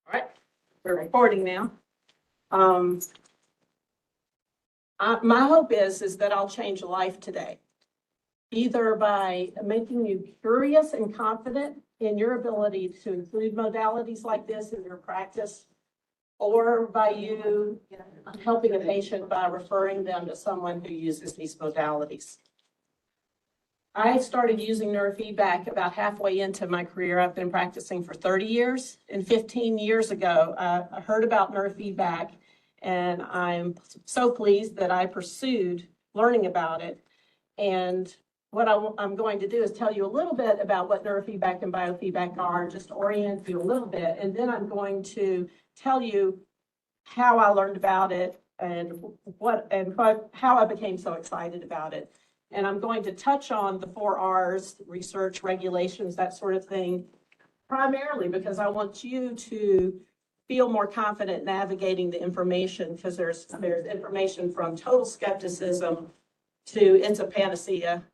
All right, we're recording now. My hope is that I'll change a life today, either by making you curious and confident in your ability to include modalities like this in your practice, or by you helping a patient by referring them to someone who uses these modalities. I started using neurofeedback about halfway into my career. I've been practicing for 30 years, and 15 years ago, I heard about neurofeedback, and I'm so pleased that I pursued learning about it. And what I'm going to do is tell you a little bit about what neurofeedback and biofeedback are, just to orient you a little bit, and then I'm going to tell you how I learned about it and how I became so excited about it. And I'm going to touch on the 4 R's, research, regulations, that sort of thing, primarily because I want you to feel more confident navigating the information, because there's information from total skepticism into panacea.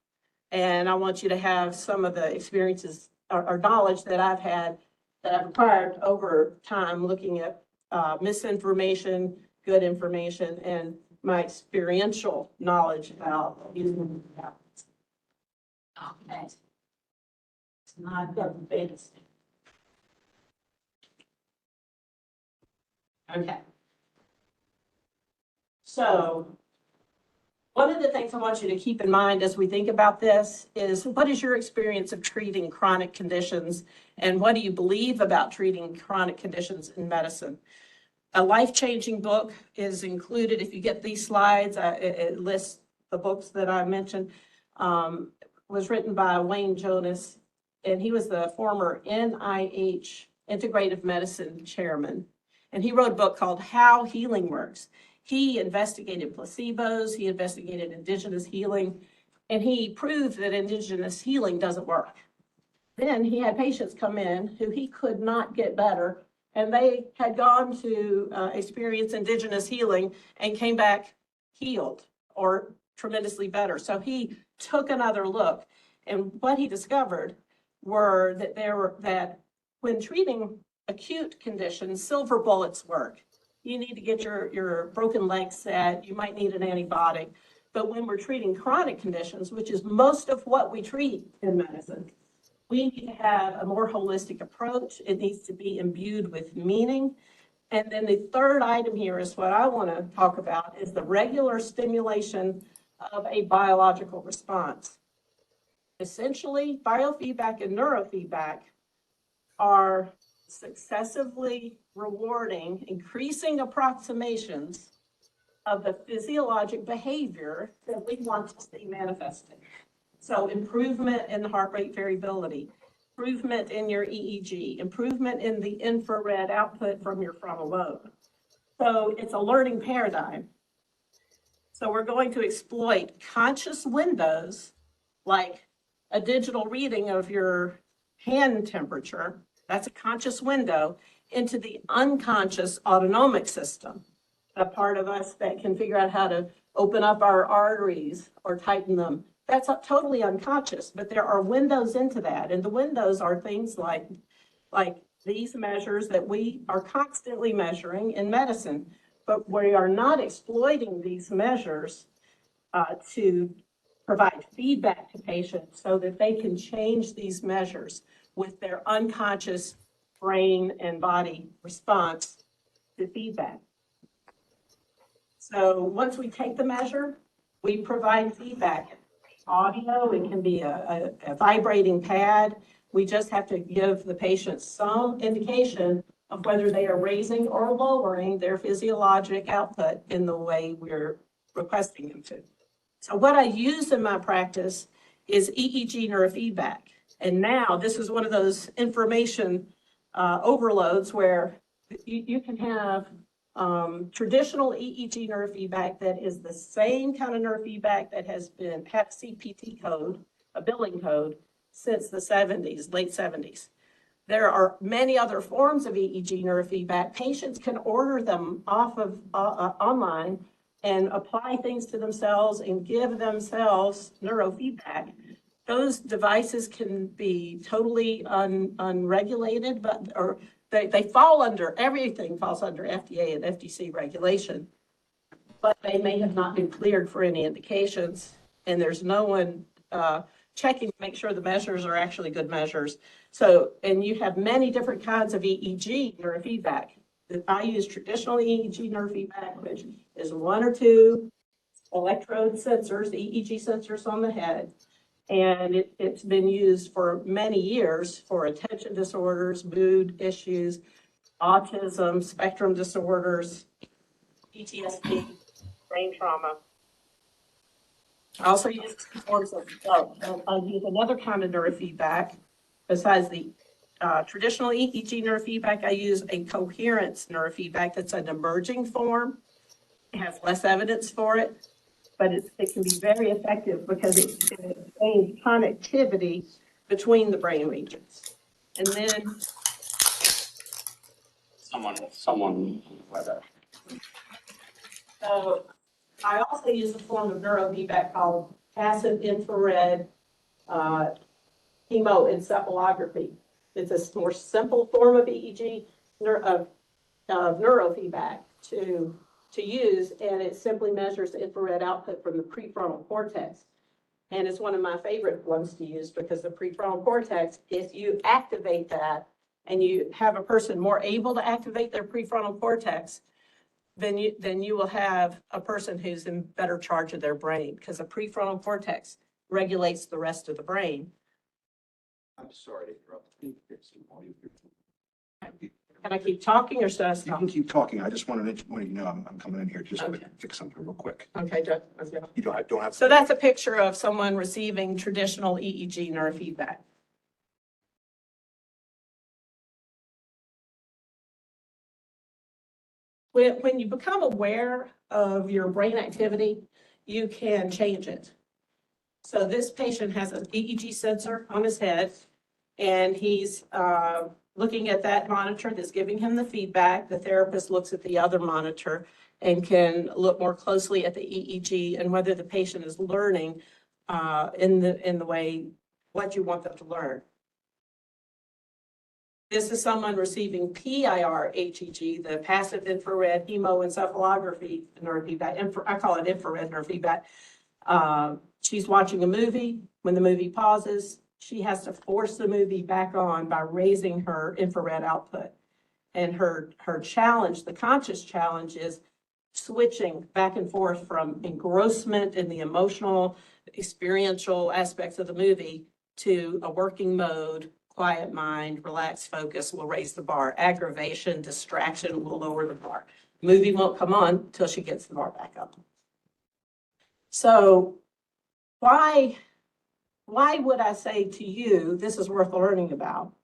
And I want you to have some of the experiences or knowledge that I've had, that I've acquired over time looking at misinformation, good information, and my experiential knowledge about using it. Okay. It's not the beta state. Okay. So one of the things I want you to keep in mind as we think about this is, what is your experience of treating chronic conditions, and what do you believe about treating chronic conditions in medicine? A life-changing book is included. If you get these slides, it lists the books that I mentioned. Was written by Wayne Jonas, and he was the former NIH Integrative Medicine chairman. And he wrote a book called How Healing Works. He investigated placebos, he investigated indigenous healing, and he proved that indigenous healing doesn't work. Then he had patients come in who he could not get better, and they had gone to experience indigenous healing and came back healed or tremendously better. So he took another look, and what he discovered were that when treating acute conditions, silver bullets work. You need to get your broken leg set, you might need an antibiotic. But when we're treating chronic conditions, which is most of what we treat in medicine, we need to have a more holistic approach. It needs to be imbued with meaning. And then the third item here is what I want to talk about, is the regular stimulation of a biological response. Essentially, biofeedback and neurofeedback are successively rewarding, increasing approximations of the physiologic behavior that we want to see manifested. So improvement in the heart rate variability, improvement in your EEG, improvement in the infrared output from your frontal lobe. So it's a learning paradigm. So we're going to exploit conscious windows, like a digital reading of your hand temperature, that's a conscious window, into the unconscious autonomic system, a part of us that can figure out how to open up our arteries or tighten them. That's totally unconscious, but there are windows into that. And the windows are things like these measures that we are constantly measuring in medicine, but we are not exploiting these measures to provide feedback to patients so that they can change these measures with their unconscious brain and body response to feedback. So once we take the measure, we provide feedback. Audio, it can be a vibrating pad. We just have to give the patient some indication of whether they are raising or lowering their physiologic output in the way we're requesting them to. So what I use in my practice is EEG neurofeedback. And now this is one of those information overloads where you can have traditional EEG neurofeedback that is the same kind of neurofeedback that has had CPT code, a billing code, since the 70s, late 70s. There are many other forms of EEG neurofeedback. Patients can order them off of online and apply things to themselves and give themselves neurofeedback. Those devices can be totally unregulated, or they fall under, everything falls under FDA and FTC regulation, but they may have not been cleared for any indications, and there's no one checking to make sure the measures are actually good measures. So, and you have many different kinds of EEG neurofeedback. I use traditional EEG neurofeedback, which is one or two electrode sensors, EEG sensors on the head. And it's been used for many years for attention disorders, mood issues, autism, spectrum disorders, PTSD, brain trauma. I also use forms of, I use another kind of neurofeedback besides the traditional EEG neurofeedback. I use a coherence neurofeedback that's an emerging form. It has less evidence for it, but it can be very effective because it explains connectivity between the brain regions. And then someone. So I also use a form of neurofeedback called passive infrared hemoencephalography. It's a more simple form of EEG of neurofeedback to use, and it simply measures the infrared output from the prefrontal cortex. And it's one of my favorite ones to use because the prefrontal cortex, if you activate that and you have a person more able to activate their prefrontal cortex, then you will have a person who's in better charge of their brain, because the prefrontal cortex regulates the rest of the brain. I'm sorry to interrupt. Can I keep talking or should I You stop? can keep talking. I just wanted to let you know I'm coming in here just to fix something real quick. Okay, Jeff. You don't have. So that's a picture of someone receiving traditional EEG neurofeedback. When you become aware of your brain activity, you can change it. So this patient has an EEG sensor on his head, and he's looking at that monitor that's giving him the feedback. The therapist looks at the other monitor and can look more closely at the EEG and whether the patient is learning in the way what you want them to learn. This is someone receiving PIR HEG, the passive infrared hemoencephalography neurofeedback. I call it infrared neurofeedback. She's watching a movie. When the movie pauses, she has to force the movie back on by raising her infrared output. And her challenge, the conscious challenge, is switching back and forth from engrossment in the emotional, experiential aspects of the movie to a working mode. Quiet mind, relaxed focus will raise the bar. Aggravation, distraction will lower the bar. Movie won't come on until she gets the bar back up. So why would I say to you, this is worth learning about?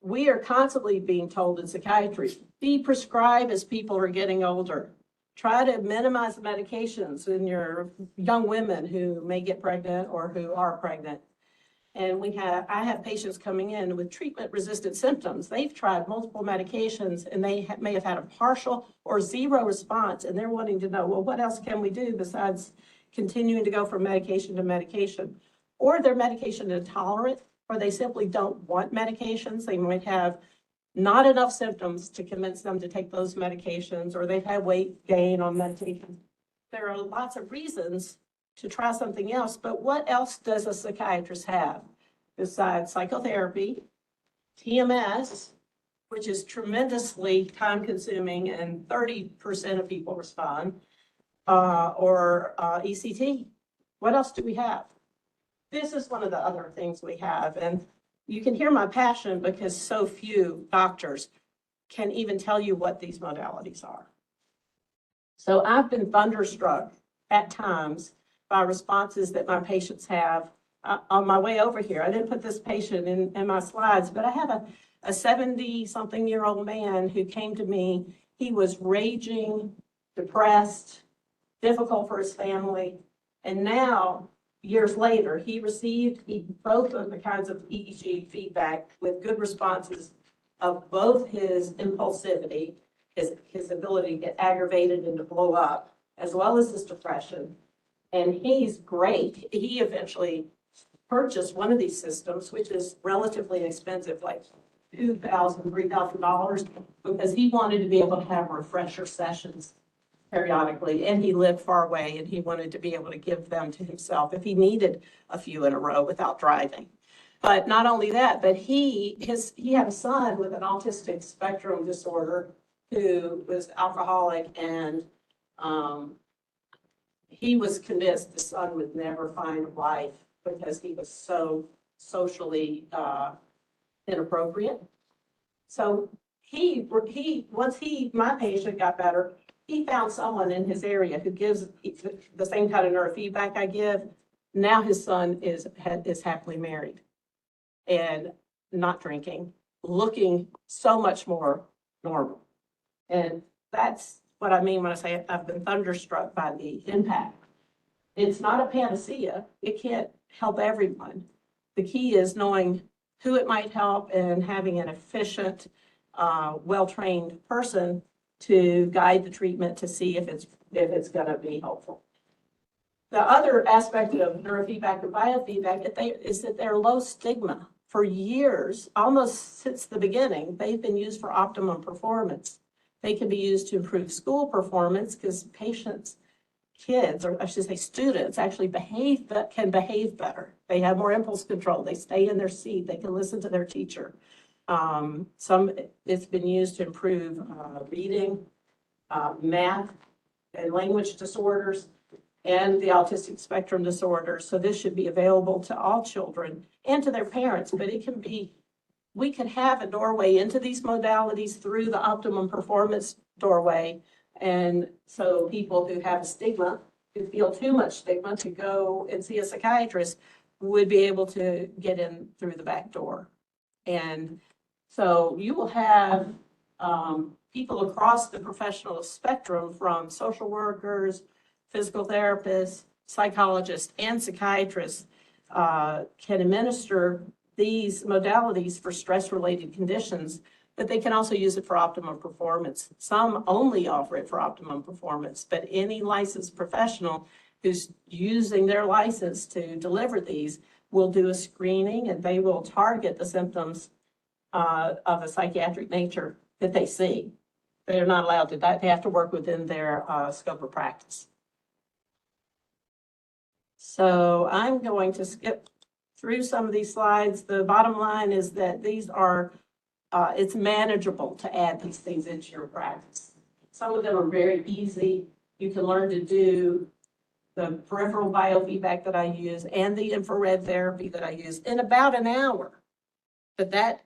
We are constantly being told in psychiatry, be prescribed as people are getting older. Try to minimize the medications in your young women who may get pregnant or who are pregnant. And I have patients coming in with treatment-resistant symptoms. They've tried multiple medications and they may have had a partial or zero response, and they're wanting to know, well, what else can we do besides continuing to go from medication to medication? Or they're medication intolerant, or they simply don't want medications. They might have not enough symptoms to convince them to take those medications, or they've had weight gain on medications. There are lots of reasons to try something else, but what else does a psychiatrist have besides psychotherapy, TMS, which is tremendously time-consuming and 30% of people respond, or ECT? What else do we have? This is one of the other things we have, and you can hear my passion because so few doctors can even tell you what these modalities are. So I've been thunderstruck at times by responses that my patients have. On my way over here, I didn't put this patient in my slides, but I have a 70-something-year-old man who came to me. He was raging, depressed, difficult for his family, and now, years later, he received both of the kinds of EEG feedback with good responses of both his impulsivity, his ability to get aggravated and to blow up, as well as his depression. And he's great. He eventually purchased one of these systems, which is relatively inexpensive, like $2,000, $3,000 because he wanted to be able to have refresher sessions periodically, and he lived far away, and he wanted to be able to give them to himself if he needed a few in a row without driving. But not only that, but he had a son with an autistic spectrum disorder who was alcoholic, and he was convinced the son would never find a wife because he was so socially inappropriate. So my patient got better, he found someone in his area who gives the same kind of neurofeedback I give. Now his son is happily married and not drinking, looking so much more normal. And that's what I mean when I say I've been thunderstruck by the impact. It's not a panacea. It can't help everyone. The key is knowing who it might help and having an efficient, well-trained person to guide the treatment to see if it's going to be helpful. The other aspect of neurofeedback or biofeedback is that they're low stigma. For years, almost since the beginning, they've been used for optimum performance. They can be used to improve school performance because kids, or I should say students, actually can behave better. They have more impulse control. They stay in their seat. They can listen to their teacher. It's been used to improve reading, math, and language disorders, and the autistic spectrum disorder. So this should be available to all children and to their parents, but we can have a doorway into these modalities through the optimum performance doorway. And so people who have a stigma, who feel too much stigma to go and see a psychiatrist, would be able to get in through the back door. And so you will have people across the professional spectrum, from social workers, physical therapists, psychologists, and psychiatrists can administer these modalities for stress-related conditions, but they can also use it for optimum performance. Some only offer it for optimum performance, but any licensed professional who's using their license to deliver these will do a screening, and they will target the symptoms of a psychiatric nature that they see. They're not allowed to, they have to work within their scope of practice. So I'm going to skip through some of these slides. The bottom line is that these are, it's manageable to add these things into your practice. Some of them are very easy. You can learn to do the peripheral biofeedback that I use and the infrared therapy that I use in about an hour. But that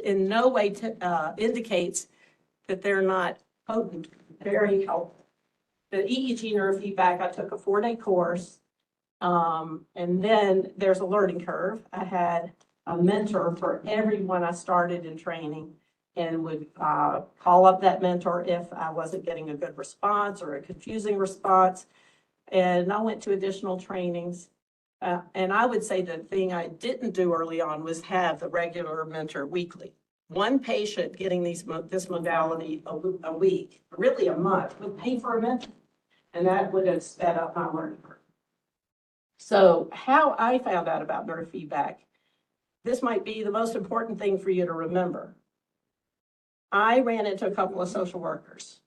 in no way indicates that they're not potent, very helpful. The EEG neurofeedback, I took a 4-day course. And then there's a learning curve. I had a mentor for everyone I started in training, and would call up that mentor if I wasn't getting a good response or a confusing response. And I went to additional trainings. And I would say the thing I didn't do early on was have the regular mentor weekly. One patient getting this modality a week, really a month, would pay for a mentor. And that would have sped up my learning curve. So how I found out about neurofeedback, this might be the most important thing for you to remember. I ran into a couple of social workers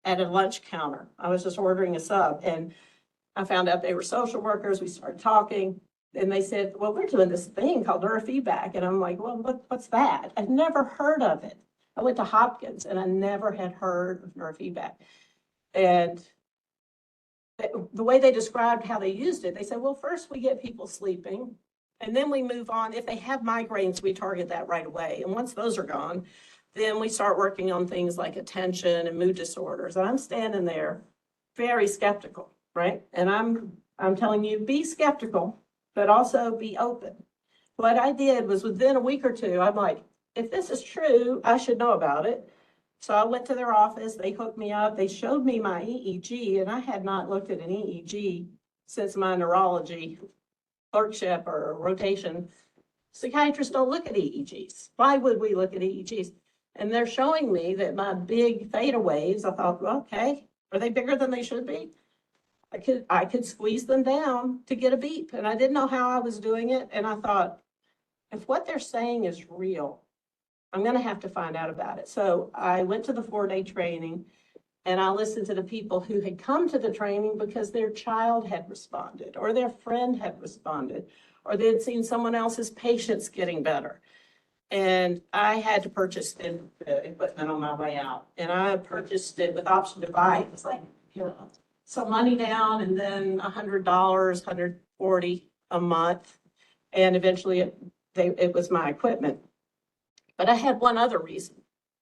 at a lunch counter. I was just ordering a sub, and I found out they were social workers. We started talking, and they said, well, we're doing this thing called neurofeedback. And I'm like, well, what's that? I've never heard of it. I went to Hopkins, and I never had heard of neurofeedback. And the way they described how they used it, they said, well, first we get people sleeping, and then we move on. If they have migraines, we target that right away. And once those are gone, then we start working on things like attention and mood disorders. And I'm standing there very skeptical, right? And I'm telling you, be skeptical, but also be open. What I did was within a week or two, I'm like, if this is true, I should know about it. So I went to their office, they hooked me up, they showed me my EEG, and I had not looked at an EEG since my neurology clerkship or rotation. Psychiatrists don't look at EEGs. Why would we look at EEGs? And they're showing me that my big theta waves, I thought, well, okay, are they bigger than they should be? I could squeeze them down to get a beep, and I didn't know how I was doing it. And I thought, if what they're saying is real, I'm going to have to find out about it. So I went to the 4-day training and I listened to the people who had come to the training because their child had responded or their friend had responded or they had seen someone else's patients getting better. And I had to purchase the equipment on my way out. And I purchased it with option to buy. It was like, some money down and then $100, $140 a month. And eventually it was my equipment. But I had one other reason.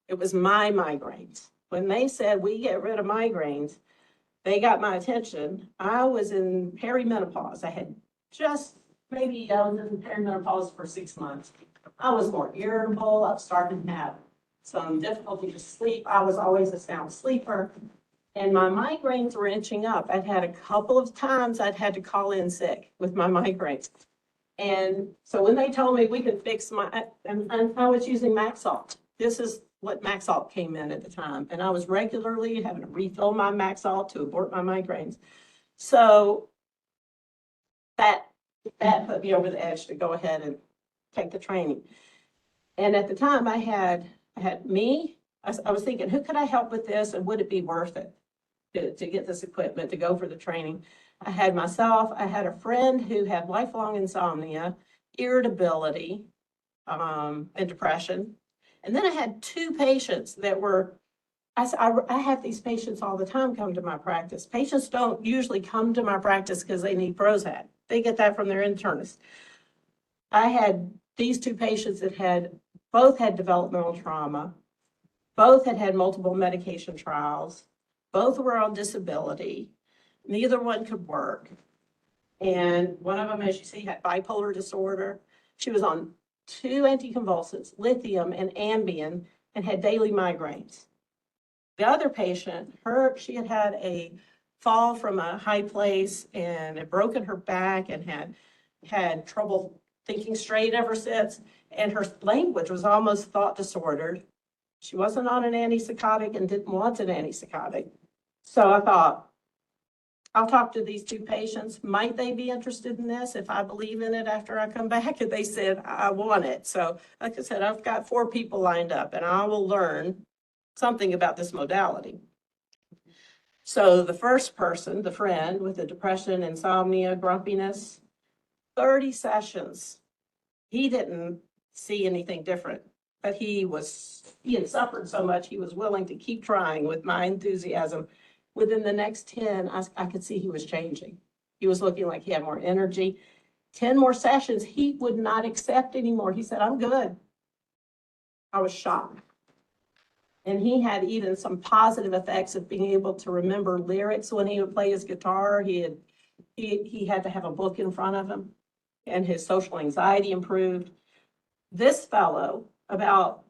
It was my migraines. When they said we get rid of migraines, they got my attention. I was in perimenopause. I was in perimenopause for 6 months. I was more irritable. I was starting to have some difficulty to sleep. I was always a sound sleeper. And my migraines were inching up. I'd had a couple of times I'd had to call in sick with my migraines. And so when they told me we could fix and I was using Maxalt. This is what Maxalt came in at the time. And I was regularly having to refill my Maxalt to abort my migraines. So that put me over the edge to go ahead and take the training. And at the time I had me, I was thinking, who could I help with this and would it be worth it to get this equipment, to go for the training? I had myself, I had a friend who had lifelong insomnia, irritability, and depression. And then I had 2 patients that were, I have these patients all the time come to my practice. Patients don't usually come to my practice because they need Prozac. They get that from their internist. I had these 2 patients that both had developmental trauma, both had multiple medication trials, both were on disability, neither one could work. And one of them, as you see, had bipolar disorder. She was on 2 anticonvulsants, lithium and Ambien, and had daily migraines. The other patient, she had a fall from a high place and had broken her back and had trouble thinking straight ever since. And her language was almost thought disordered. She wasn't on an antipsychotic and didn't want an antipsychotic. So I thought, I'll talk to these 2 patients. Might they be interested in this if I believe in it after I come back? And they said, I want it. So like I said, I've got 4 people lined up and I will learn something about this modality. So the first person, the friend with the depression, insomnia, grumpiness, 30 sessions. He didn't see anything different, but he had suffered so much, he was willing to keep trying with my enthusiasm. Within the next 10, I could see he was changing. He was looking like he had more energy. 10 more sessions, he would not accept anymore. He said, I'm good. I was shocked. And he had even some positive effects of being able to remember lyrics when he would play his guitar. He had to have a book in front of him, and his social anxiety improved. This fellow, about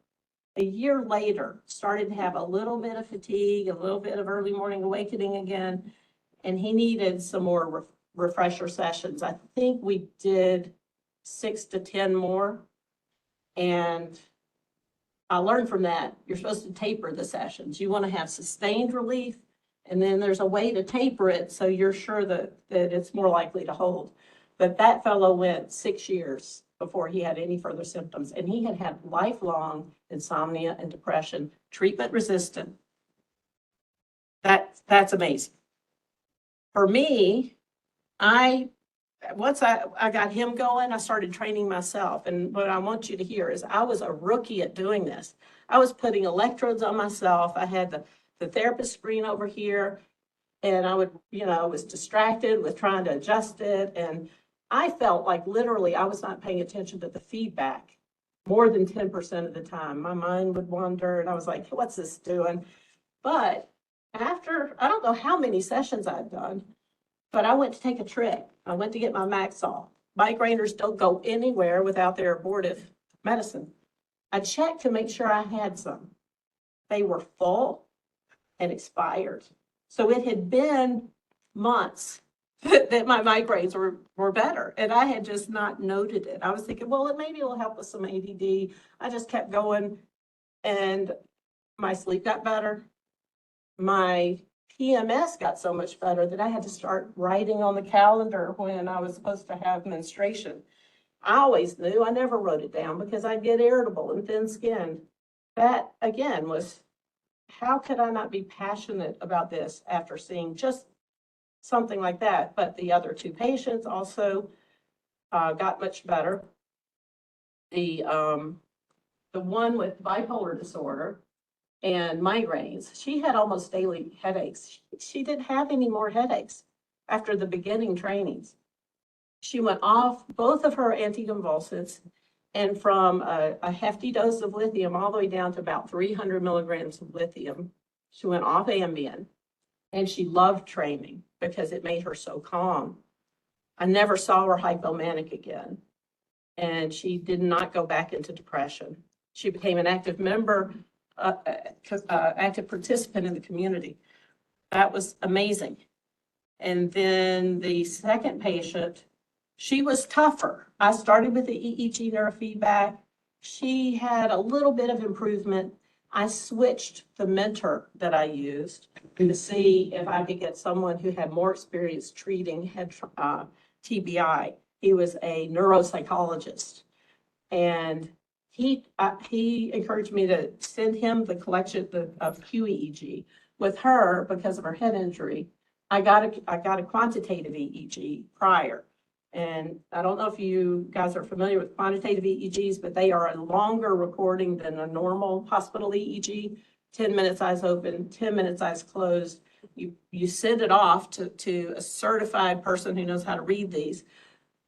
a year later, started to have a little bit of fatigue, a little bit of early morning awakening again, and he needed some more refresher sessions. I think we did 6 to 10 more, and I learned from that, you're supposed to taper the sessions. You want to have sustained relief, and then there's a way to taper it so you're sure that it's more likely to hold. But that fellow went 6 years before he had any further symptoms, and he had lifelong insomnia and depression, treatment resistant. That's amazing. For me, once I got him going, I started training myself. And what I want you to hear is I was a rookie at doing this. I was putting electrodes on myself. I had the therapist screen over here, and I was distracted with trying to adjust it. And I felt like literally I was not paying attention to the feedback more than 10% of the time. My mind would wander and I was like, what's this doing? But after, I don't know how many sessions I'd done, but I went to take a trip. I went to get my Maxalt. Migrainers don't go anywhere without their abortive medicine. I checked to make sure I had some. They were full and expired. So it had been months that my migraines were better. And I had just not noted it. I was thinking, well, maybe it'll help with some ADD. I just kept going and my sleep got better. My PMS got so much better that I had to start writing on the calendar when I was supposed to have menstruation. I always knew, I never wrote it down because I'd get irritable and thin-skinned. That, again, was, how could I not be passionate about this after seeing just something like that? But the other two patients also got much better. The one with bipolar disorder and migraines, she had almost daily headaches. She didn't have any more headaches after the beginning trainings. She went off both of her anticonvulsants, and from a hefty dose of lithium all the way down to about 300 milligrams of lithium. She went off Ambien, and she loved training because it made her so calm. I never saw her hypomanic again, and she did not go back into depression. She became an active member, active participant in the community. That was amazing. And then the second patient, she was tougher. I started with the EEG neurofeedback. She had a little bit of improvement. I switched the mentor that I used to see if I could get someone who had more experience treating head TBI. He was a neuropsychologist, and he encouraged me to send him the collection of QEEG. With her, because of her head injury, I got a quantitative EEG prior. And I don't know if you guys are familiar with quantitative EEGs, but they are a longer recording than a normal hospital EEG. 10 minutes eyes open, 10 minutes eyes closed. You send it off to a certified person who knows how to read these.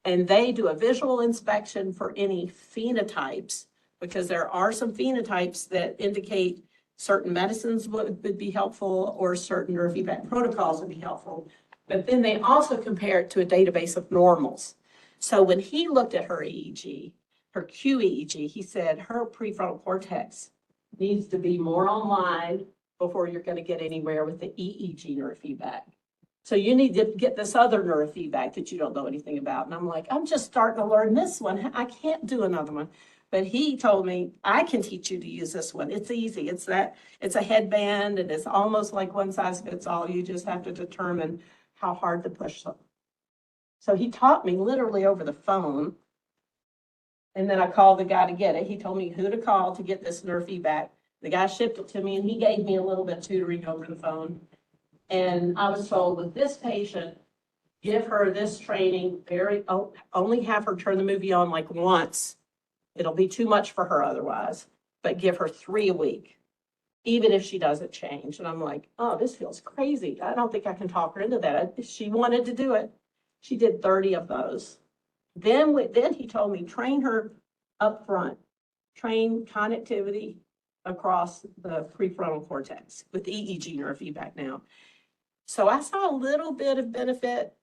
And they do a visual inspection for any phenotypes, because there are some phenotypes that indicate certain medicines would be helpful or certain neurofeedback protocols would be helpful. But then they also compare it to a database of normals. So when he looked at her EEG, her QEEG, he said her prefrontal cortex needs to be more online before you're going to get anywhere with the EEG neurofeedback. So you need to get this other neurofeedback that you don't know anything about. And I'm like, I'm just starting to learn this one. I can't do another one. But he told me, I can teach you to use this one. It's easy. It's a headband, and it's almost like one size fits all. You just have to determine how hard to push them. So he taught me literally over the phone. And then I called the guy to get it. He told me who to call to get this neurofeedback. The guy shipped it to me, and he gave me a little bit of tutoring over the phone. And I was told, with this patient, give her this training, only have her turn the movie on like once. It'll be too much for her otherwise, but give her 3 a week, even if she doesn't change. And I'm like, oh, this feels crazy. I don't think I can talk her into that. She wanted to do it. She did 30 of those. Then he told me, train her up front, train connectivity across the prefrontal cortex with EEG neurofeedback now. So I saw a little bit of benefit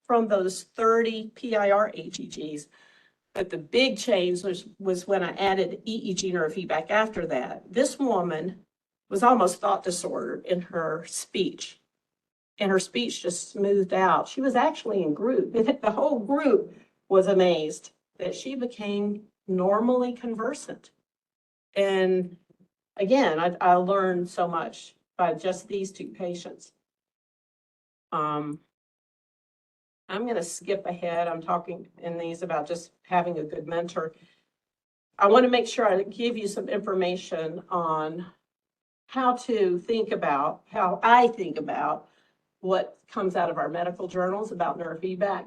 from those 30 PIR HEGs, but the big change was when I added EEG neurofeedback after that. This woman was almost thought disordered in her speech, and her speech just smoothed out. She was actually in group. The whole group was amazed that she became normally conversant. And again, I learned so much by just these two patients. I'm going to skip ahead. I'm talking in these about just having a good mentor. I want to make sure I give you some information on how I think about what comes out of our medical journals about neurofeedback.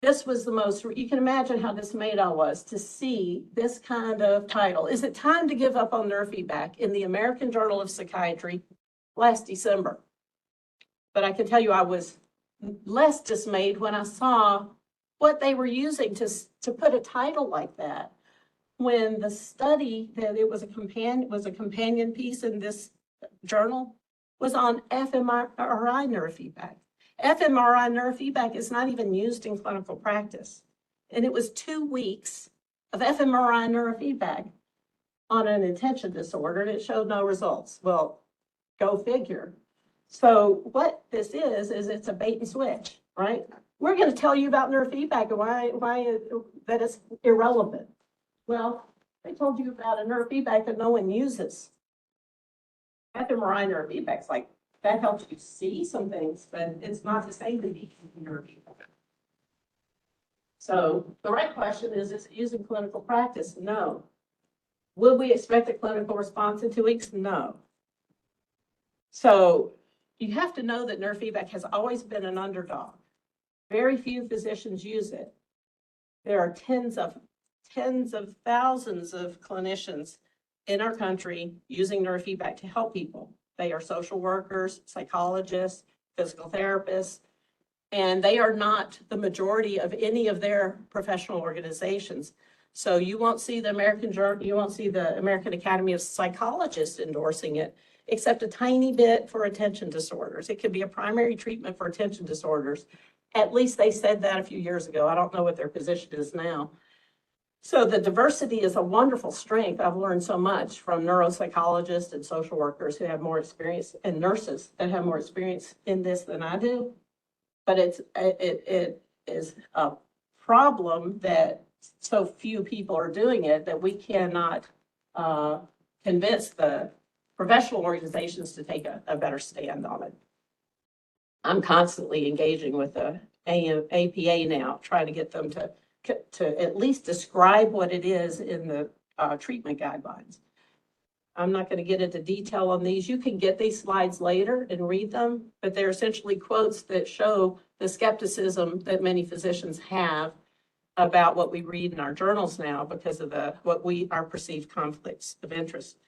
This was the most, you can imagine how dismayed I was to see this kind of title. Is it time to give up on neurofeedback in the American Journal of Psychiatry last December? But I can tell you I was less dismayed when I saw what they were using to put a title like that. When the study that it was a companion piece in this journal was on fMRI neurofeedback. fMRI neurofeedback is not even used in clinical practice. And it was 2 weeks of fMRI neurofeedback on an attention disorder, and it showed no results. Well, go figure. So what this is it's a bait and switch, right? We're going to tell you about neurofeedback and why that is irrelevant. Well, they told you about a neurofeedback that no one uses. fMRI neurofeedback's like, that helps you see some things, but it's not the same thing as neurofeedback. So the right question is it used in clinical practice? No. Would we expect a clinical response in 2 weeks? No. So you have to know that neurofeedback has always been an underdog. Very few physicians use it. There are tens of thousands of clinicians in our country using neurofeedback to help people. They are social workers, psychologists, physical therapists, and they are not the majority of any of their professional organizations. So you won't see the American Academy of Psychologists endorsing it, except a tiny bit for attention disorders. It could be a primary treatment for attention disorders. At least they said that a few years ago. I don't know what their position is now. So the diversity is a wonderful strength. I've learned so much from neuropsychologists and social workers who have more experience, and nurses that have more experience in this than I do. But it is a problem that so few people are doing it that we cannot convince the professional organizations to take a better stand on it. I'm constantly engaging with the APA now, trying to get them to at least describe what it is in the treatment guidelines. I'm not going to get into detail on these. You can get these slides later and read them, but they're essentially quotes that show the skepticism that many physicians have about what we read in our journals now because of our perceived conflicts of interest.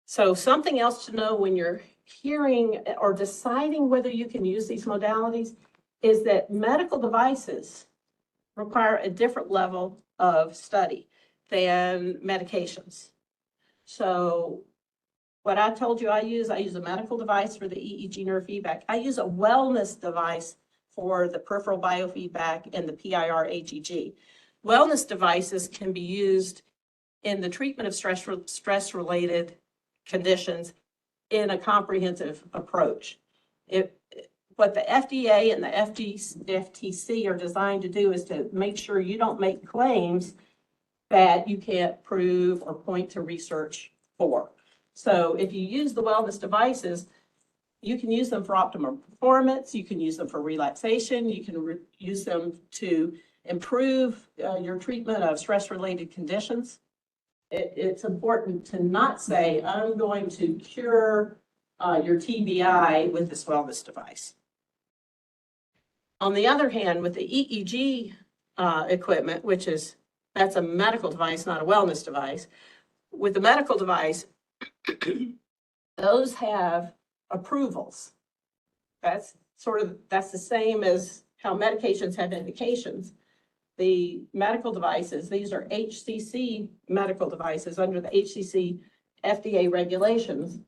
So something else to know when you're hearing or deciding whether you can use these modalities is that medical devices require a different level of study than medications. So what I told you I use a medical device for the EEG neurofeedback. I use a wellness device for the peripheral biofeedback and the PIR HEG. Wellness devices can be used in the treatment of stress-related conditions in a comprehensive approach. What the FDA and the FTC are designed to do is to make sure you don't make claims that you can't prove or point to research for. So if you use the wellness devices, you can use them for optimal performance, you can use them for relaxation, you can use them to improve your treatment of stress-related conditions. It's important to not say, I'm going to cure your TBI with this wellness device. On the other hand, with the EEG equipment, that's a medical device, not a wellness device. With the medical device, those have approvals. That's the same as how medications have indications. The medical devices, these are HCC medical devices under the HCC FDA regulations.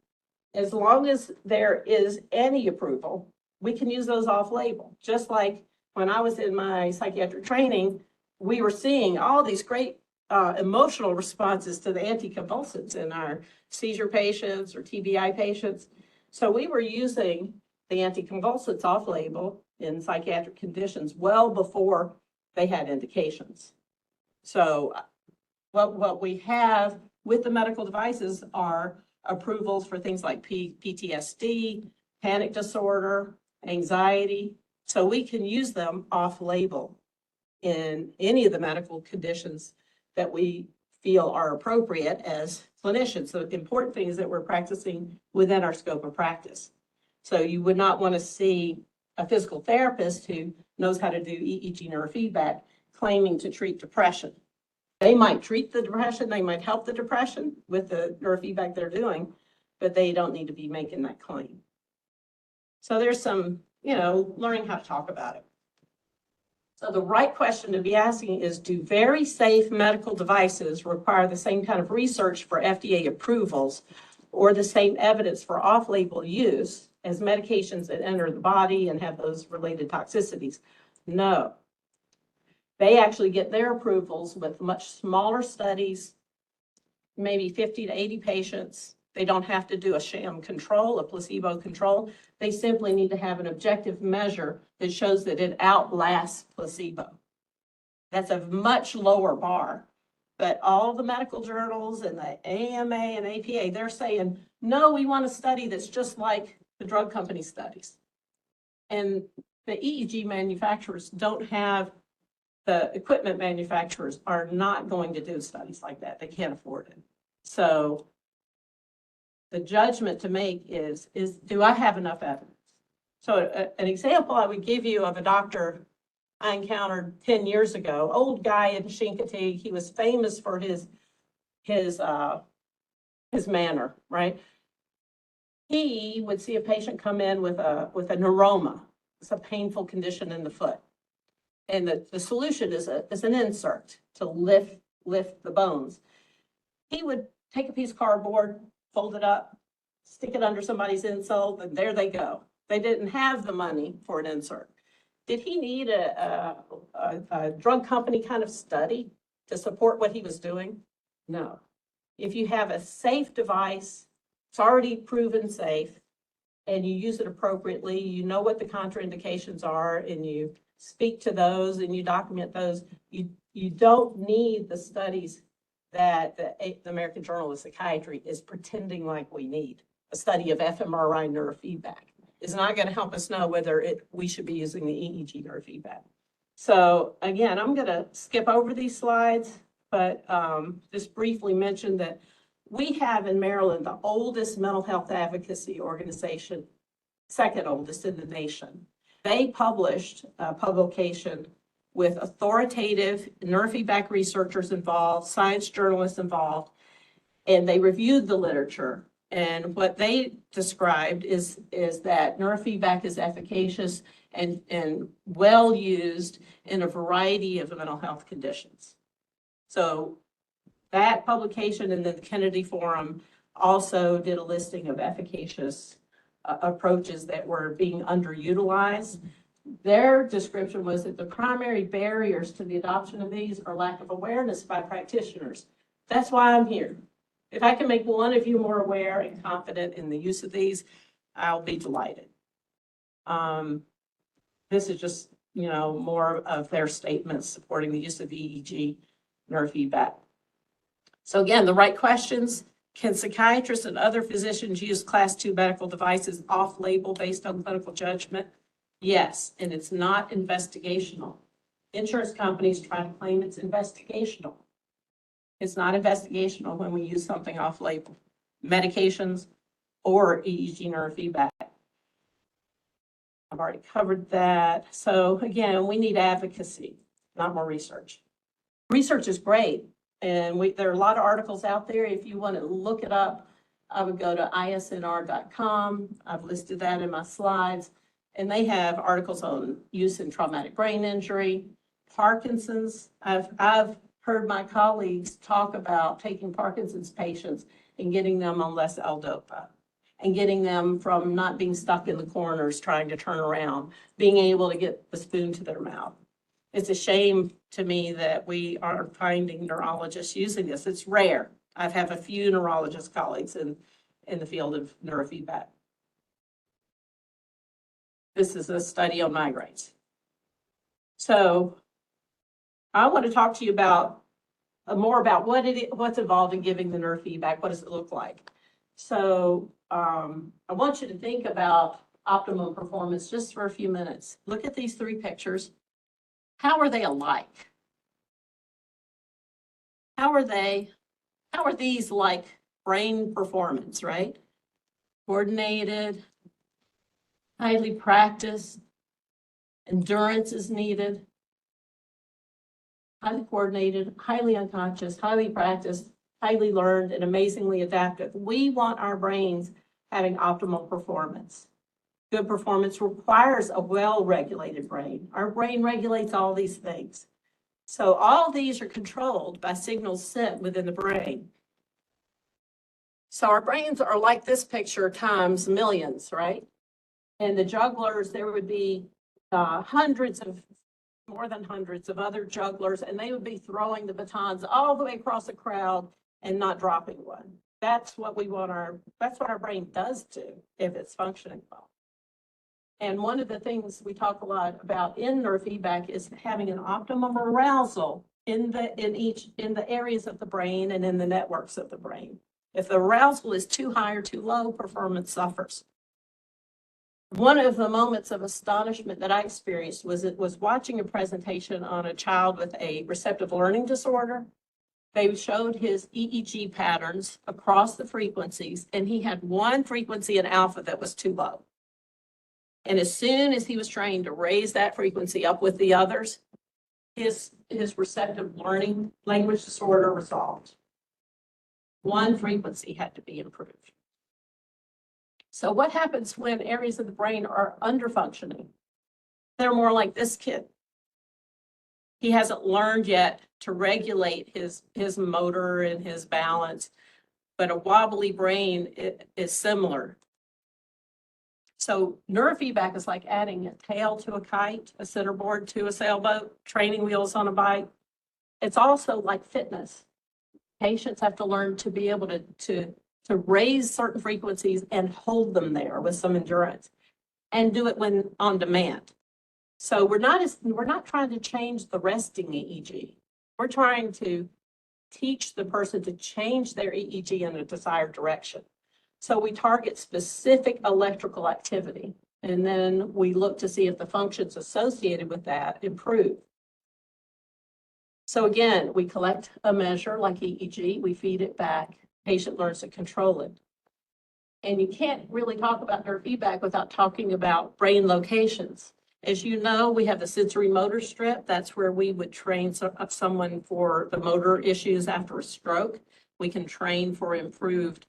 As long as there is any approval, we can use those off-label. Just like when I was in my psychiatric training, we were seeing all these great emotional responses to the anticonvulsants in our seizure patients or TBI patients. So we were using the anticonvulsants off-label in psychiatric conditions well before they had indications. So what we have with the medical devices are approvals for things like PTSD, panic disorder, anxiety. So we can use them off-label in any of the medical conditions that we feel are appropriate as clinicians. The important thing is that we're practicing within our scope of practice. So you would not want to see a physical therapist who knows how to do EEG neurofeedback claiming to treat depression. They might treat the depression, they might help the depression with the neurofeedback they're doing, but they don't need to be making that claim. So there's some, learning how to talk about it. So the right question to be asking is, do very safe medical devices require the same kind of research for FDA approvals or the same evidence for off-label use as medications that enter the body and have those related toxicities? No. They actually get their approvals with much smaller studies, maybe 50 to 80 patients. They don't have to do a sham control, a placebo control. They simply need to have an objective measure that shows that it outlasts placebo. That's a much lower bar. But all the medical journals and the AMA and APA, they're saying, no, we want a study that's just like the drug company studies. And the EEG manufacturers don't have, the equipment manufacturers are not going to do studies like that. They can't afford it. So the judgment to make is do I have enough evidence? So an example I would give you of a doctor I encountered 10 years ago, old guy in Chincoteague. He was famous for his manner, right? He would see a patient come in with a neuroma. It's a painful condition in the foot. And the solution is an insert to lift the bones. He would take a piece of cardboard, fold it up, stick it under somebody's insole, and there they go. They didn't have the money for an insert. Did he need a drug company kind of study to support what he was doing? No. If you have a safe device, it's already proven safe, and you use it appropriately, you know what the contraindications are, and you speak to those and you document those, you don't need the studies that the American Journal of Psychiatry is pretending like we need. A study of fMRI neurofeedback is not going to help us know whether we should be using the EEG neurofeedback. So again, I'm going to skip over these slides, but just briefly mention that we have in Maryland the oldest mental health advocacy organization, second oldest in the nation. They published a publication with authoritative neurofeedback researchers involved, science journalists involved, and they reviewed the literature. And what they described is that neurofeedback is efficacious and well used in a variety of mental health conditions. So that publication and then the Kennedy Forum also did a listing of efficacious approaches that were being underutilized. Their description was that the primary barriers to the adoption of these are lack of awareness by practitioners. That's why I'm here. If I can make one of you more aware and confident in the use of these, I'll be delighted. This is just, more of their statements supporting the use of EEG neurofeedback. So again, the right questions: can psychiatrists and other physicians use Class 2 medical devices off-label based on clinical judgment? Yes, and it's not investigational. Insurance companies try to claim it's investigational. It's not investigational when we use something off-label, medications or EEG neurofeedback. I've already covered that. So again, we need advocacy, not more research. Research is great, and there are a lot of articles out there. If you want to look it up, I would go to isnr.com. I've listed that in my slides, and they have articles on use in traumatic brain injury, Parkinson's. I've heard my colleagues talk about taking Parkinson's patients and getting them on less L-DOPA and getting them from not being stuck in the corners trying to turn around, being able to get the spoon to their mouth. It's a shame to me that we aren't finding neurologists using this. It's rare. I have a few neurologist colleagues in the field of neurofeedback. This is a study on migraines. So I want to talk to you about more about what's involved in giving the neurofeedback. What does it look like? So I want you to think about optimum performance just for a few minutes. Look at these three pictures. How are they alike? How are these like brain performance, right? Coordinated, highly practiced, endurance is needed, highly coordinated, highly unconscious, highly practiced, highly learned, and amazingly adaptive. We want our brains having optimal performance. Good performance requires a well-regulated brain. Our brain regulates all these things. So all these are controlled by signals sent within the brain. So our brains are like this picture times millions, right? And the jugglers, there would be more than hundreds of other jugglers, and they would be throwing the batons all the way across the crowd and not dropping one. That's what that's what our brain does if it's functioning well. And one of the things we talk a lot about in neurofeedback is having an optimum arousal in the areas of the brain and in the networks of the brain. If the arousal is too high or too low, performance suffers. One of the moments of astonishment that I experienced was watching a presentation on a child with a receptive learning disorder. They showed his EEG patterns across the frequencies, and he had one frequency in alpha that was too low. And as soon as he was trained to raise that frequency up with the others, his receptive learning language disorder resolved. One frequency had to be improved. So what happens when areas of the brain are underfunctioning? They're more like this kid. He hasn't learned yet to regulate his motor and his balance, but a wobbly brain is similar. So neurofeedback is like adding a tail to a kite, a centerboard to a sailboat, training wheels on a bike. It's also like fitness. Patients have to learn to be able to raise certain frequencies and hold them there with some endurance and do it when on demand. So we're not trying to change the resting EEG. We're trying to teach the person to change their EEG in a desired direction. So we target specific electrical activity, and then we look to see if the functions associated with that improve. So again, we collect a measure like EEG, we feed it back, patient learns to control it. And you can't really talk about neurofeedback without talking about brain locations. As you know, we have the sensory motor strip. That's where we would train someone for the motor issues after a stroke. We can train for improved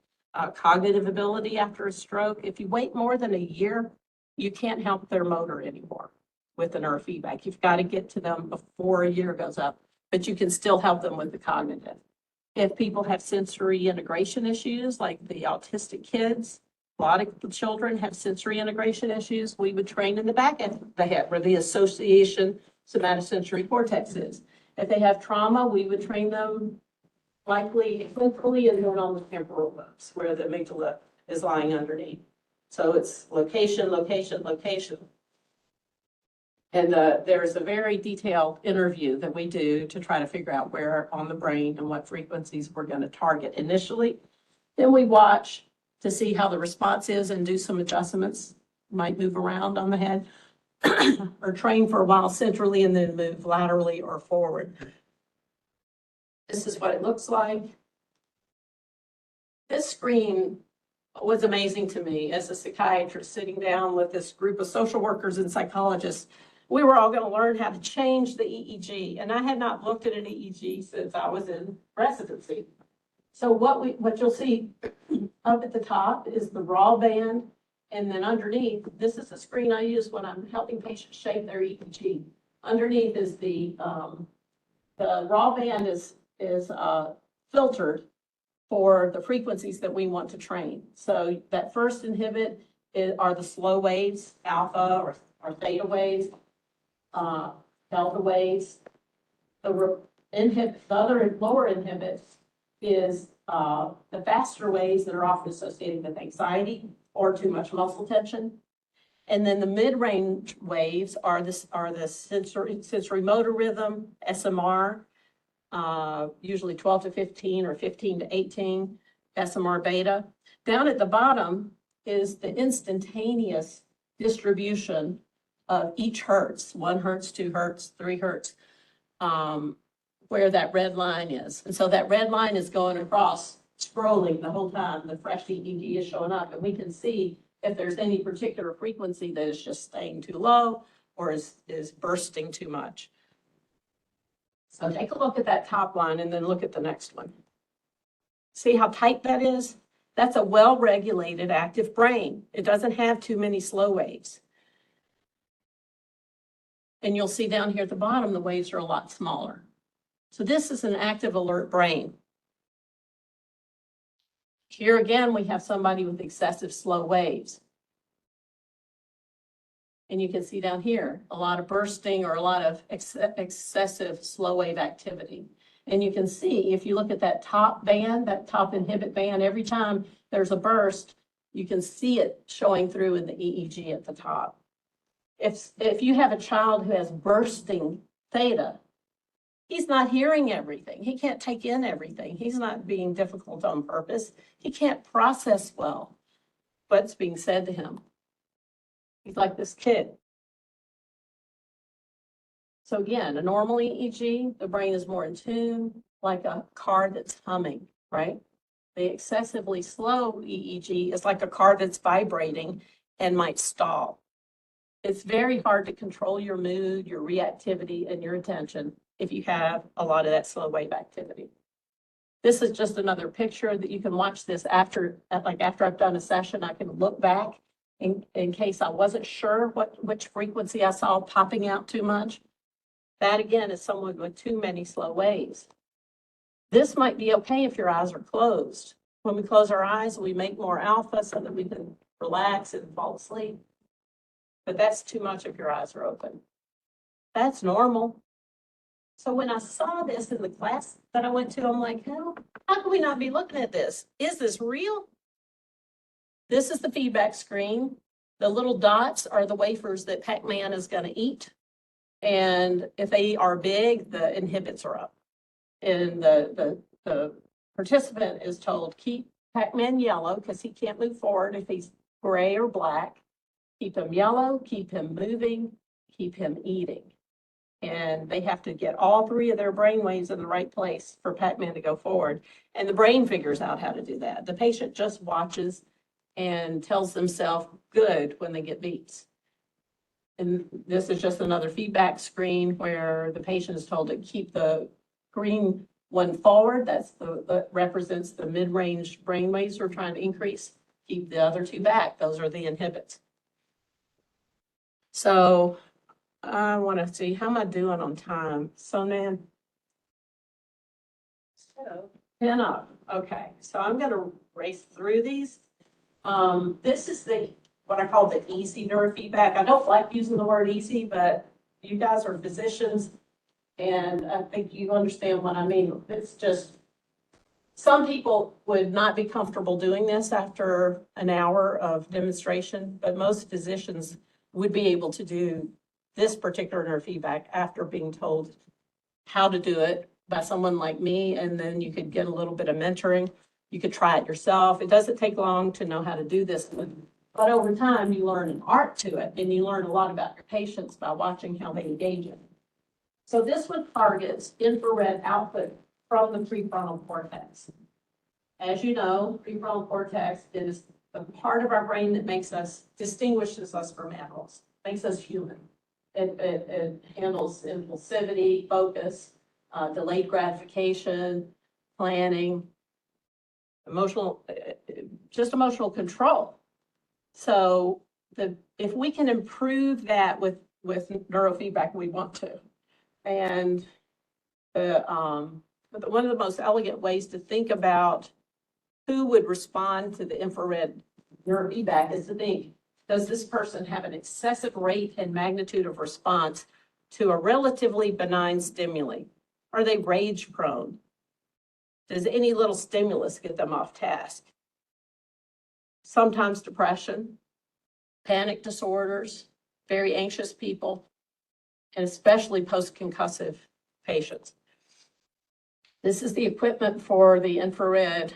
cognitive ability after a stroke. If you wait more than a year, you can't help their motor anymore with the neurofeedback. You've got to get to them before a year goes up, but you can still help them with the cognitive. If people have sensory integration issues, like the autistic kids, a lot of children have sensory integration issues, we would train in the back of the head where the association somatosensory cortex is. If they have trauma, we would train them likely locally and then on the temporal lobes where the amygdala is lying underneath. So it's location, location, location. And there's a very detailed interview that we do to try to figure out where on the brain and what frequencies we're going to target initially. Then we watch to see how the response is and do some adjustments, might move around on the head or train for a while centrally and then move laterally or forward. This is what it looks like. This screen was amazing to me as a psychiatrist sitting down with this group of social workers and psychologists. We were all going to learn how to change the EEG, and I had not looked at an EEG since I was in residency. So what you'll see up at the top is the raw band, and then underneath, this is the screen I use when I'm helping patients shape their EEG. Underneath is the raw band is filtered for the frequencies that we want to train. So that first inhibit are the slow waves, alpha or theta waves, delta waves. The other lower inhibit is the faster waves that are often associated with anxiety or too much muscle tension. And then the mid-range waves are the sensory motor rhythm, SMR, usually 12 to 15 or 15 to 18, SMR beta. Down at the bottom is the instantaneous distribution of each hertz, 1 hertz, 2 hertz, 3 hertz, where that red line is. And so that red line is going across, scrolling the whole time. The fresh EEG is showing up, and we can see if there's any particular frequency that is just staying too low or is bursting too much. So take a look at that top line and then look at the next one. See how tight that is? That's a well-regulated active brain. It doesn't have too many slow waves. And you'll see down here at the bottom, the waves are a lot smaller. So this is an active alert brain. Here again, we have somebody with excessive slow waves. And you can see down here, a lot of bursting or a lot of excessive slow wave activity. And you can see, if you look at that top band, that top inhibit band, every time there's a burst, you can see it showing through in the EEG at the top. If you have a child who has bursting theta, he's not hearing everything. He can't take in everything. He's not being difficult on purpose. He can't process well what's being said to him. He's like this kid. So again, a normal EEG, the brain is more in tune, like a car that's humming, right? The excessively slow EEG is like a car that's vibrating and might stall. It's very hard to control your mood, your reactivity, and your attention if you have a lot of that slow wave activity. This is just another picture that you can watch this after I've done a session. I can look back in case I wasn't sure which frequency I saw popping out too much. That again is someone with too many slow waves. This might be okay if your eyes are closed. When we close our eyes, we make more alpha so that we can relax and fall asleep. But that's too much if your eyes are open. That's normal. So when I saw this in the class that I went to, I'm like, how can we not be looking at this? Is this real? This is the feedback screen. The little dots are the wafers that Pac-Man is going to eat. And if they are big, the inhibits are up. And the participant is told, keep Pac-Man yellow because he can't move forward if he's gray or black. Keep him yellow, keep him moving, keep him eating. And they have to get all three of their brain waves in the right place for Pac-Man to go forward. And the brain figures out how to do that. The patient just watches and tells themselves good when they get beeps. And this is just another feedback screen where the patient is told to keep the green one forward. That represents the mid-range brain waves we're trying to increase. Keep the other two back. Those are the inhibits. So I want to see, how am I doing on time? So, Nan? So 10 up. Okay, so I'm going to race through these. This is what I call the easy neurofeedback. I don't like using the word easy, but you guys are physicians, and I think you understand what I mean. It's just, some people would not be comfortable doing this after an hour of demonstration, but most physicians would be able to do this particular neurofeedback after being told how to do it by someone like me, and then you could get a little bit of mentoring. You could try it yourself. It doesn't take long to know how to do this, but over time you learn an art to it, and you learn a lot about your patients by watching how they engage it. So this one targets infrared output from the prefrontal cortex. As you know, prefrontal cortex is the part of our brain that distinguishes us from animals, makes us human. It handles impulsivity, focus, delayed gratification, planning, emotional control. So if we can improve that with neurofeedback, we want to. And one of the most elegant ways to think about who would respond to the infrared neurofeedback is to think, does this person have an excessive rate and magnitude of response to a relatively benign stimuli? Are they rage prone? Does any little stimulus get them off task? Sometimes depression, panic disorders, very anxious people, and especially post-concussive patients. This is the equipment for the infrared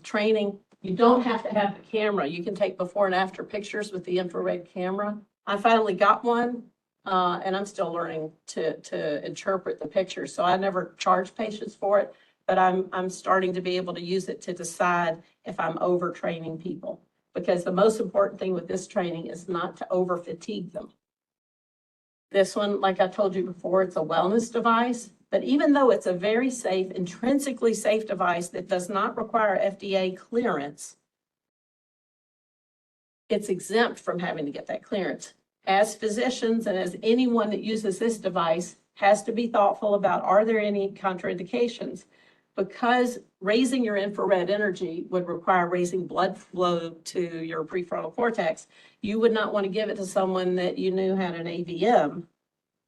training. You don't have to have the camera. You can take before and after pictures with the infrared camera. I finally got one, and I'm still learning to interpret the pictures. So I never charge patients for it, but I'm starting to be able to use it to decide if I'm overtraining people. Because the most important thing with this training is not to over fatigue them. This one, like I told you before, it's a wellness device. But even though it's a very safe, intrinsically safe device that does not require FDA clearance, it's exempt from having to get that clearance. As physicians and as anyone that uses this device has to be thoughtful about, are there any contraindications? Because raising your infrared energy would require raising blood flow to your prefrontal cortex, you would not want to give it to someone that you knew had an AVM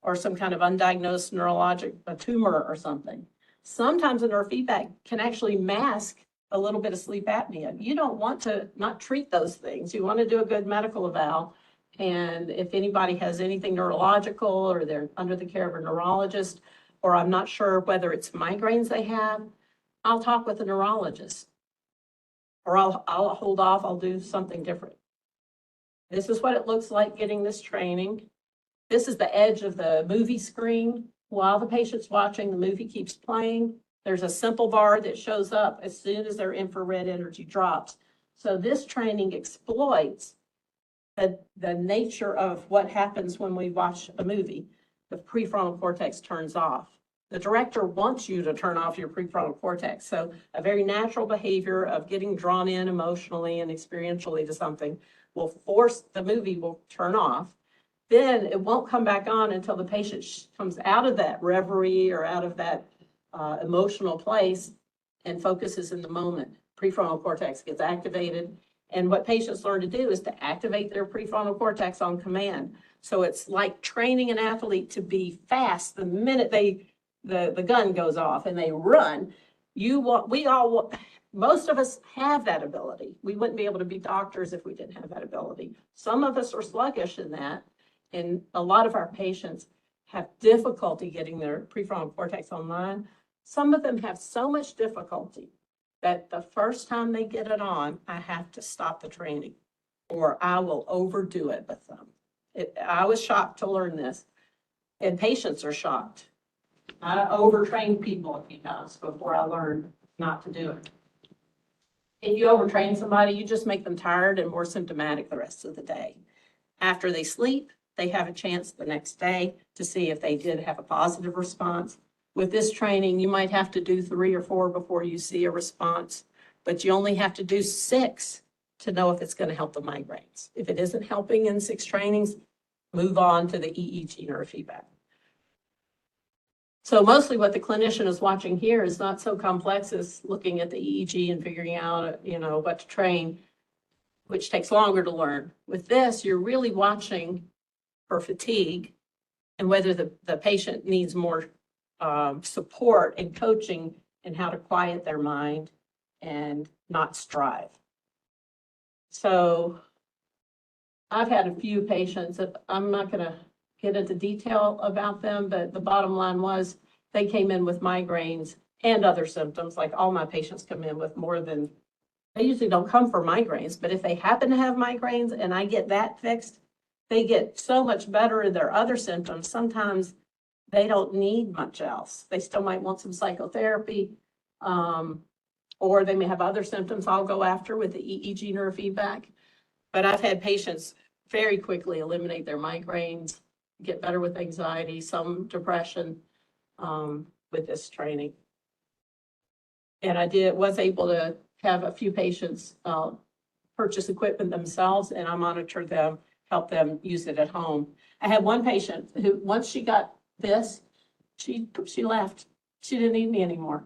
or some kind of undiagnosed neurologic tumor or something. Sometimes a neurofeedback can actually mask a little bit of sleep apnea. You don't want to not treat those things. You want to do a good medical eval. And if anybody has anything neurological or they're under the care of a neurologist, or I'm not sure whether it's migraines they have, I'll talk with a neurologist. Or I'll hold off, I'll do something different. This is what it looks like getting this training. This is the edge of the movie screen. While the patient's watching, the movie keeps playing. There's a simple bar that shows up as soon as their infrared energy drops. So this training exploits the nature of what happens when we watch a movie. The prefrontal cortex turns off. The director wants you to turn off your prefrontal cortex. So a very natural behavior of getting drawn in emotionally and experientially to something will force the movie will turn off. Then it won't come back on until the patient comes out of that reverie or out of that emotional place and focuses in the moment. Prefrontal cortex gets activated. And what patients learn to do is to activate their prefrontal cortex on command. So it's like training an athlete to be fast the minute the gun goes off and they run. Most of us have that ability. We wouldn't be able to be doctors if we didn't have that ability. Some of us are sluggish in that. And a lot of our patients have difficulty getting their prefrontal cortex online. Some of them have so much difficulty that the first time they get it on, I have to stop the training or I will overdo it with them. I was shocked to learn this, and patients are shocked. I overtrained people a few times before I learned not to do it. If you overtrain somebody, you just make them tired and more symptomatic the rest of the day. After they sleep, they have a chance the next day to see if they did have a positive response. With this training, you might have to do 3 or 4 before you see a response, but you only have to do 6 to know if it's going to help the migraines. If it isn't helping in 6 trainings, move on to the EEG neurofeedback. So mostly what the clinician is watching here is not so complex as looking at the EEG and figuring out, what to train, which takes longer to learn. With this, you're really watching for fatigue and whether the patient needs more support and coaching in how to quiet their mind and not strive. So I've had a few patients that I'm not going to get into detail about them, but the bottom line was they came in with migraines and other symptoms. Like all my patients come in with more than, they usually don't come for migraines, but if they happen to have migraines and I get that fixed, they get so much better in their other symptoms. Sometimes they don't need much else. They still might want some psychotherapy, or they may have other symptoms I'll go after with the EEG neurofeedback. But I've had patients very quickly eliminate their migraines, get better with anxiety, some depression with this training. And I was able to have a few patients purchase equipment themselves, and I monitor them, help them use it at home. I had one patient who, once she got this, she left. She didn't need me anymore.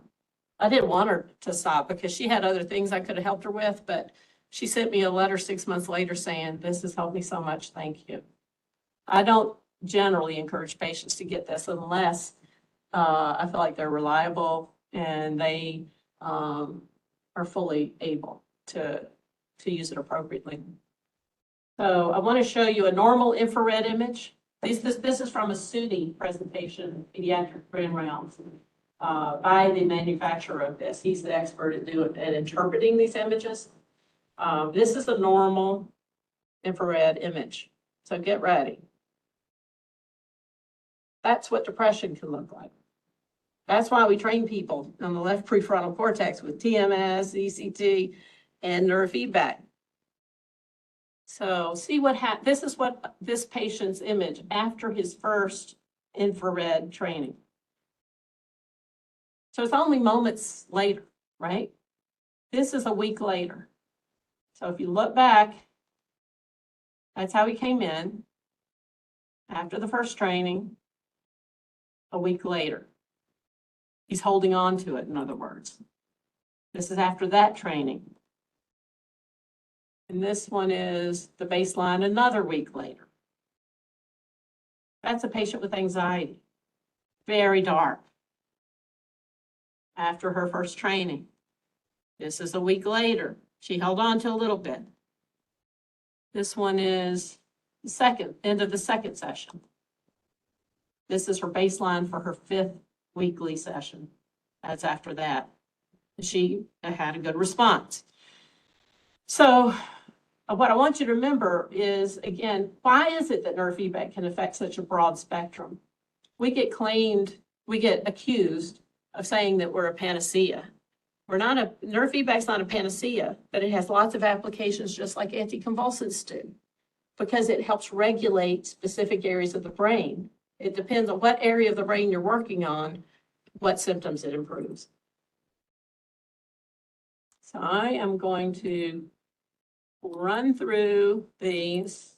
I didn't want her to stop because she had other things I could have helped her with, but she sent me a letter 6 months later saying, "This has helped me so much, thank you." I don't generally encourage patients to get this unless I feel like they're reliable and they are fully able to use it appropriately. So I want to show you a normal infrared image. This is from a SUNY presentation, pediatric brain rounds, by the manufacturer of this. He's the expert at interpreting these images. This is a normal infrared image. So get ready. That's what depression can look like. That's why we train people on the left prefrontal cortex with TMS, ECT, and neurofeedback. So see this is what this patient's image after his first infrared training. So it's only moments later, right? This is a week later. So if you look back, that's how he came in after the first training, a week later. He's holding on to it, in other words. This is after that training. And this one is the baseline another week later. That's a patient with anxiety. Very dark. After her first training. This is a week later. She held on to a little bit. This one is the end of the second session. This is her baseline for her 5th weekly session. That's after that. She had a good response. So what I want you to remember is, again, why is it that neurofeedback can affect such a broad spectrum? We get accused of saying that we're a panacea. Neurofeedback's not a panacea, but it has lots of applications just like anticonvulsants do, because it helps regulate specific areas of the brain. It depends on what area of the brain you're working on, what symptoms it improves. So I am going to run through these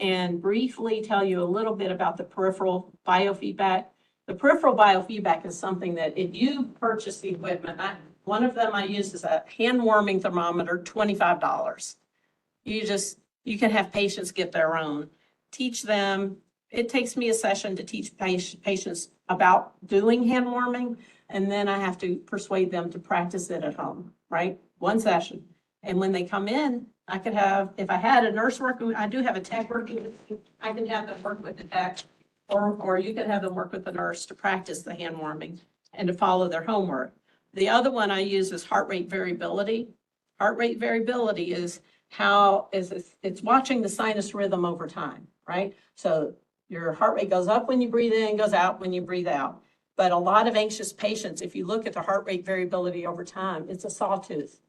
and briefly tell you a little bit about the peripheral biofeedback. The peripheral biofeedback is something that if you purchase the equipment, one of them I use is a hand warming thermometer, $25. You can have patients get their own. Teach them. It takes me a session to teach patients about doing hand warming, and then I have to persuade them to practice it at home, right? One session. And when they come in, I could have, if I had a nurse working, I do have a tech working with me, I can have them work with the tech, or you can have them work with the nurse to practice the hand warming and to follow their homework. The other one I use is heart rate variability. Heart rate variability is it's watching the sinus rhythm over time, right? So your heart rate goes up when you breathe in, goes out when you breathe out. But a lot of anxious patients, if you look at the heart rate variability over time, it's a sawtooth.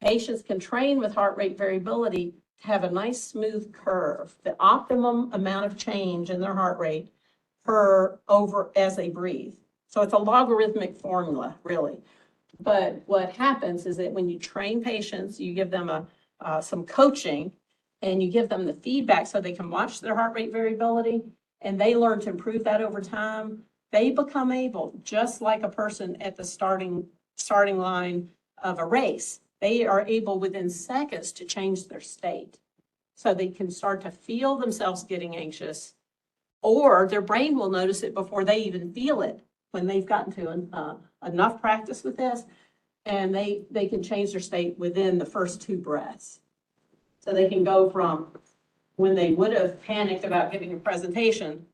Patients can train with heart rate variability to have a nice smooth curve, the optimum amount of change in their heart rate as they breathe. So it's a logarithmic formula, really. But what happens is that when you train patients, you give them some coaching and you give them the feedback so they can watch their heart rate variability, and they learn to improve that over time. They become able, just like a person at the starting line of a race, they are able within seconds to change their state. So they can start to feel themselves getting anxious, or their brain will notice it before they even feel it when they've gotten to enough practice with this, and they can change their state within the first 2 breaths. So they can go from when they would have panicked about giving a presentation,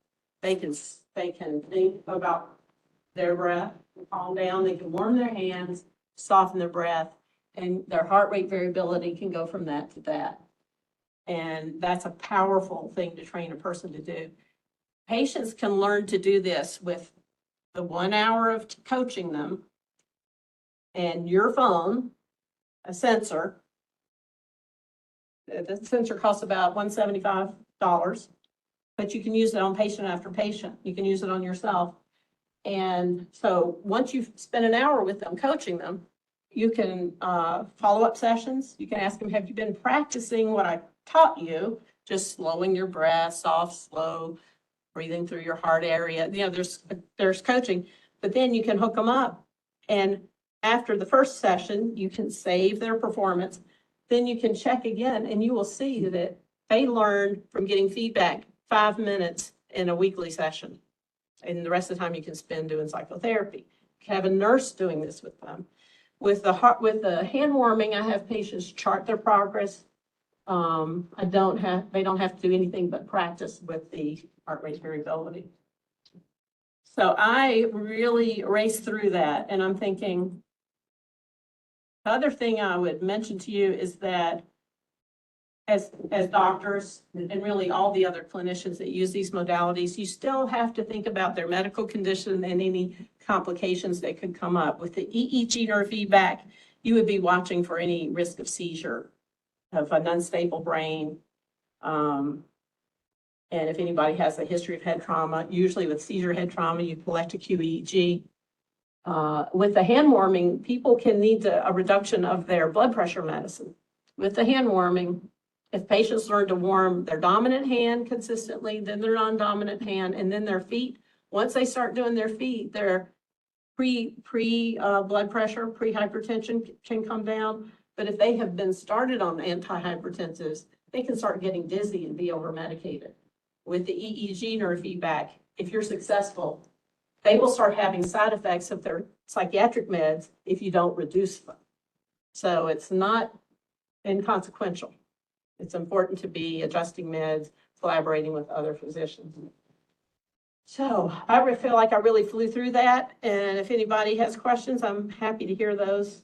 they can think about their breath, calm down, they can warm their hands, soften their breath, and their heart rate variability can go from that to that. And that's a powerful thing to train a person to do. Patients can learn to do this with the 1 hour of coaching them and your phone, a sensor. The sensor costs about $175, but you can use it on patient after patient. You can use it on yourself. And so once you've spent an hour with them, coaching them, you can follow-up sessions. You can ask them, have you been practicing what I taught you? Just slowing your breath, soft, slow, breathing through your heart area. You know, there's coaching, but then you can hook them up. And after the first session, you can save their performance. Then you can check again, and you will see that they learned from getting feedback 5 minutes in a weekly session. And the rest of the time you can spend doing psychotherapy. You can have a nurse doing this with them. With the hand warming, I have patients chart their progress. They don't have to do anything but practice with the heart rate variability. So I really raced through that, and I'm thinking, the other thing I would mention to you is that as doctors and really all the other clinicians that use these modalities, you still have to think about their medical condition and any complications that could come up. With the EEG neurofeedback, you would be watching for any risk of seizure, of an unstable brain. And if anybody has a history of head trauma, usually with seizure head trauma, you collect a QEEG. With the hand warming, people can need a reduction of their blood pressure medicine. With the hand warming, if patients learn to warm their dominant hand consistently, then their non-dominant hand, and then their feet, once they start doing their feet, their blood pressure, pre-hypertension can come down. But if they have been started on antihypertensives, they can start getting dizzy and be over-medicated. With the EEG neurofeedback, if you're successful, they will start having side effects of their psychiatric meds if you don't reduce them. So it's not inconsequential. It's important to be adjusting meds, collaborating with other physicians. So I feel like I really flew through that. And if anybody has questions, I'm happy to hear those.